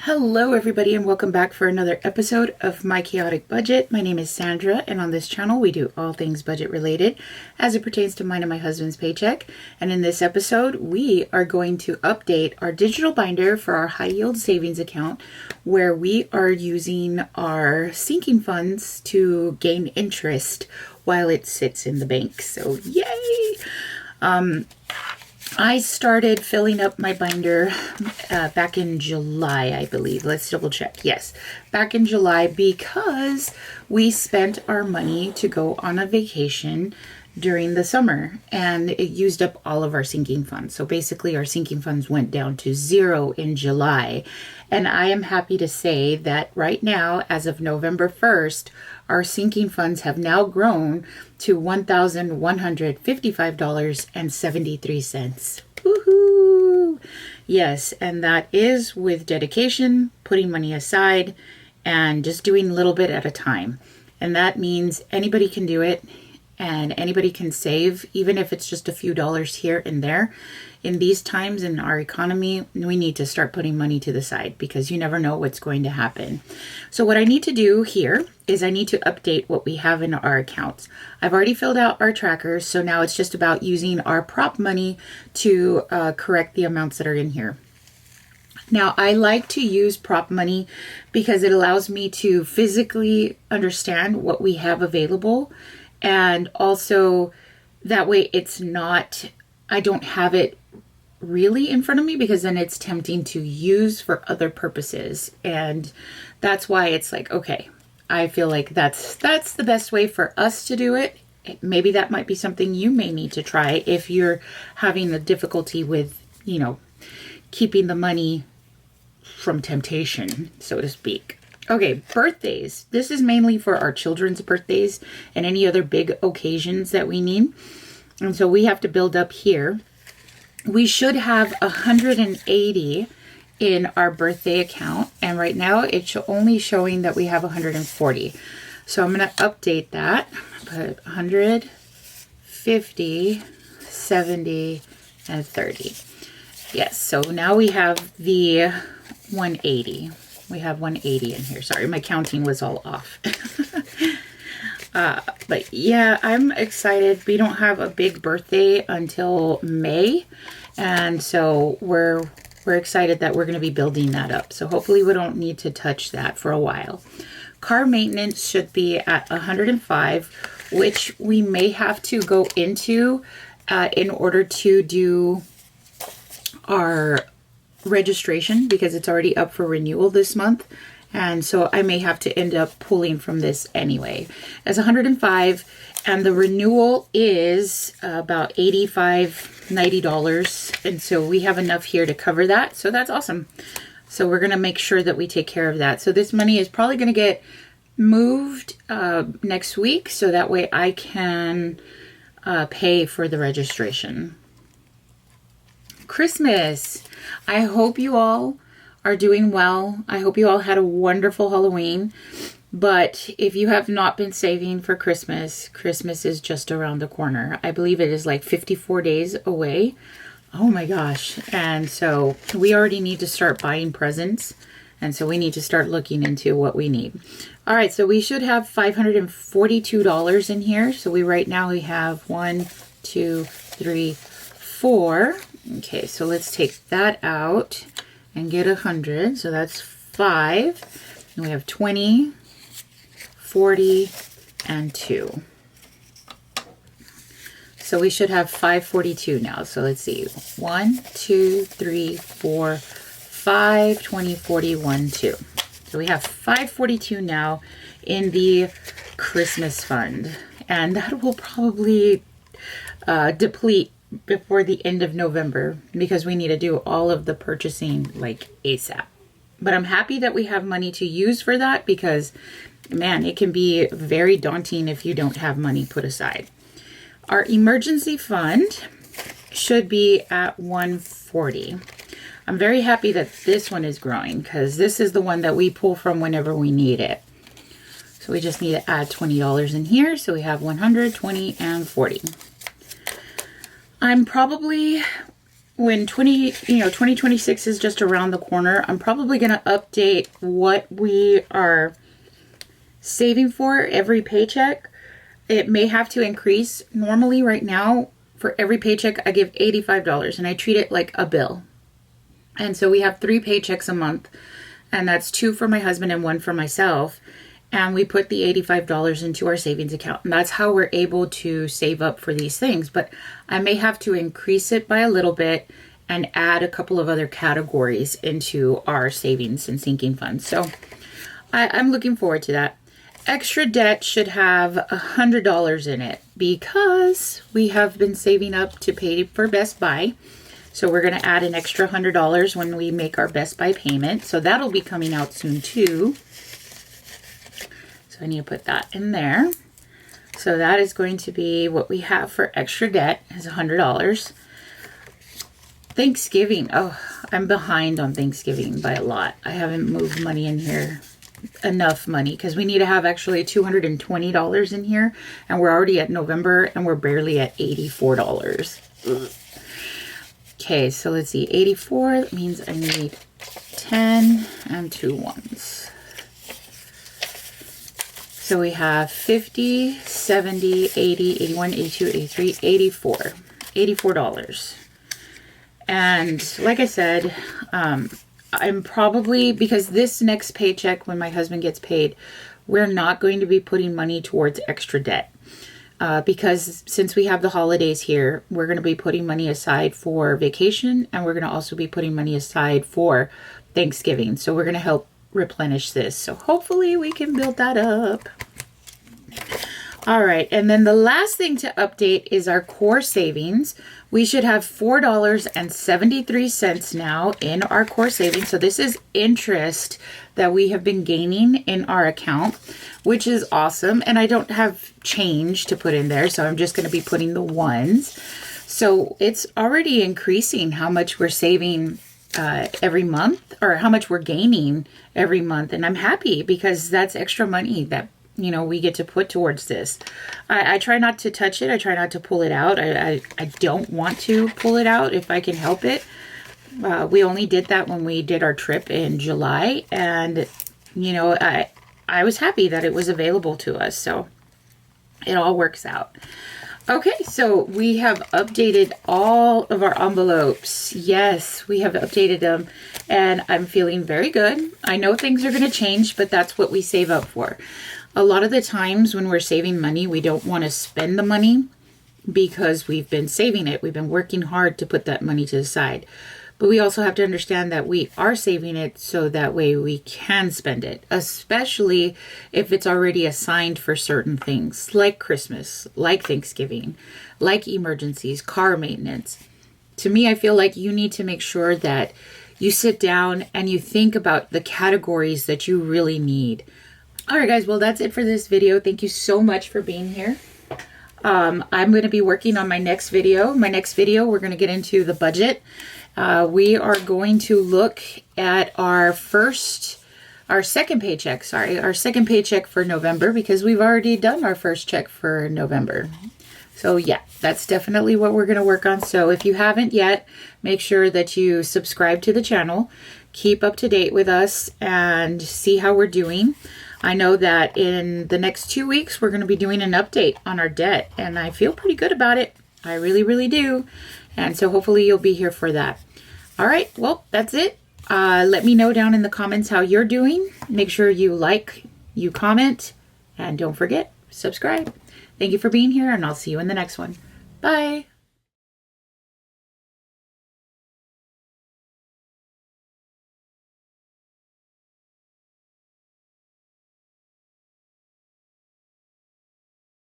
Hello everybody and welcome back for another episode of My Chaotic Budget. My name is Sandra and on this channel we do all things budget related as it pertains to mine and my husband's paycheck. And in this episode we are going to update our digital binder for our high yield savings account where we are using our sinking funds to gain interest while it sits in the bank. So yay! I started filling up my binder back in July, I believe. Let's double check. Yes, back in July because we spent our money to go on a vacation during the summer and it used up all of our sinking funds. So basically our sinking funds went down to zero in July. And I am happy to say that right now, as of November 1st, our sinking funds have now grown to $1,155.73. Woohoo! Yes, and that is with dedication, putting money aside, and just doing a little bit at a time. And that means anybody can do it and anybody can save, even if it's just a few dollars here and there. In these times in our economy, we need to start putting money to the side because you never know what's going to happen. So what I need to do here is I need to update what we have in our accounts. I've already filled out our trackers, so now it's just about using our prop money to correct the amounts that are in here. Now, I like to use prop money because it allows me to physically understand what we have available, and also that way it's not, I don't have it really in front of me because then it's tempting to use for other purposes. And that's why it's like, okay, I feel like that's the best way for us to do it. Maybe that might be something you may need to try if you're having the difficulty with, keeping the money from temptation, so to speak. Okay, birthdays. This is mainly for our children's birthdays and any other big occasions that we need. And so we have to build up here. We should have 180 in our birthday account. And right now it's only showing that we have 140. So I'm going to update that. Put 100, 50, 70, and 30. Yes, so now we have the 180. We have 180 in here. Sorry, my counting was all off. But yeah, I'm excited. We don't have a big birthday until May. And so we're excited that we're going to be building that up. So hopefully we don't need to touch that for a while. Car maintenance should be at 105, which we may have to go into in order to do our registration because it's already up for renewal this month. And so I may have to end up pulling from this anyway. As 105, and the renewal is about $85, $90. And so we have enough here to cover that. So that's awesome. So we're going to make sure that we take care of that. So this money is probably going to get moved next week. So that way I can pay for the registration. Christmas. I hope you all are doing well. I hope you all had a wonderful Halloween. But if you have not been saving for Christmas, Christmas is just around the corner. I believe it is like 54 days away. Oh my gosh. And so we already need to start buying presents. And so we need to start looking into what we need. All right, so we should have $542 in here. So right now we have 1, 2, 3, 4. Okay, so let's take that out and get 100. So that's 5. And we have 20, 40, and 2. So we should have 542 now. So let's see. 1, 2, 3, 4, 5, 20, 40, 1, 2. So we have 542 now in the Christmas fund. And that will probably deplete before the end of November because we need to do all of the purchasing like ASAP. But I'm happy that we have money to use for that because, man, it can be very daunting if you don't have money put aside. Our emergency fund should be at 140. I'm very happy that this one is growing because this is the one that we pull from whenever we need it. So we just need to add $20 in here. So we have 100, 20, and 40. I'm probably when 2026 is just around the corner, I'm probably going to update what we are saving for every paycheck. It may have to increase. Normally right now, for every paycheck, I give $85 and I treat it like a bill. And so we have 3 paychecks a month, and that's 2 for my husband and 1 for myself. And we put the $85 into our savings account. And that's how we're able to save up for these things. But I may have to increase it by a little bit and add a couple of other categories into our savings and sinking funds. So I'm looking forward to that. Extra debt should have $100 in it because we have been saving up to pay for Best Buy. So we're going to add an extra $100 when we make our Best Buy payment. So that'll be coming out soon too. So I need to put that in there. So that is going to be what we have for extra debt is $100. Thanksgiving. Oh, I'm behind on Thanksgiving by a lot. I haven't moved money in here. Enough money because we need to have actually $220 in here, and we're already at November and we're barely at $84. Okay, so let's see, 84, that means I need 10 and 2 ones. So we have 50, 70, 80, 81, 82, 83, 84. $84. And like I said, I'm probably, because this next paycheck when my husband gets paid, we're not going to be putting money towards extra debt. Because since we have the holidays here, we're going to be putting money aside for vacation, and we're going to also be putting money aside for Thanksgiving. So we're going to help replenish this. So hopefully we can build that up. All right, and then the last thing to update is our core savings. We should have $4.73 now in our core savings. So this is interest that we have been gaining in our account, which is awesome. And I don't have change to put in there, so I'm just going to be putting the ones. So it's already increasing how much we're saving every month, or how much we're gaining every month. And I'm happy because that's extra money that we get to put towards this. I try not to touch it. I try not to pull it out. I don't want to pull it out if I can help it. We only did that when we did our trip in July. And, I was happy that it was available to us. So it all works out. Okay, so we have updated all of our envelopes. Yes, we have updated them. And I'm feeling very good. I know things are going to change, but that's what we save up for. A lot of the times when we're saving money, we don't want to spend the money because we've been saving it. We've been working hard to put that money to the side. But we also have to understand that we are saving it so that way we can spend it, especially if it's already assigned for certain things like Christmas, like Thanksgiving, like emergencies, car maintenance. To me, I feel like you need to make sure that you sit down and you think about the categories that you really need. All right, guys. Well, that's it for this video. Thank you so much for being here. I'm going to be working on my next video. We're going to get into the budget. We are going to look at our second paycheck for November, because we've already done our first check for November. So yeah, that's definitely what we're going to work on. So if you haven't yet, make sure that you subscribe to the channel, keep up to date with us, and see how we're doing. I know that in the next 2 weeks, we're going to be doing an update on our debt, and I feel pretty good about it. I really, really do. And so hopefully you'll be here for that. All right, well, that's it. Let me know down in the comments how you're doing. Make sure you like, you comment, and don't forget, subscribe. Thank you for being here, and I'll see you in the next one. Bye.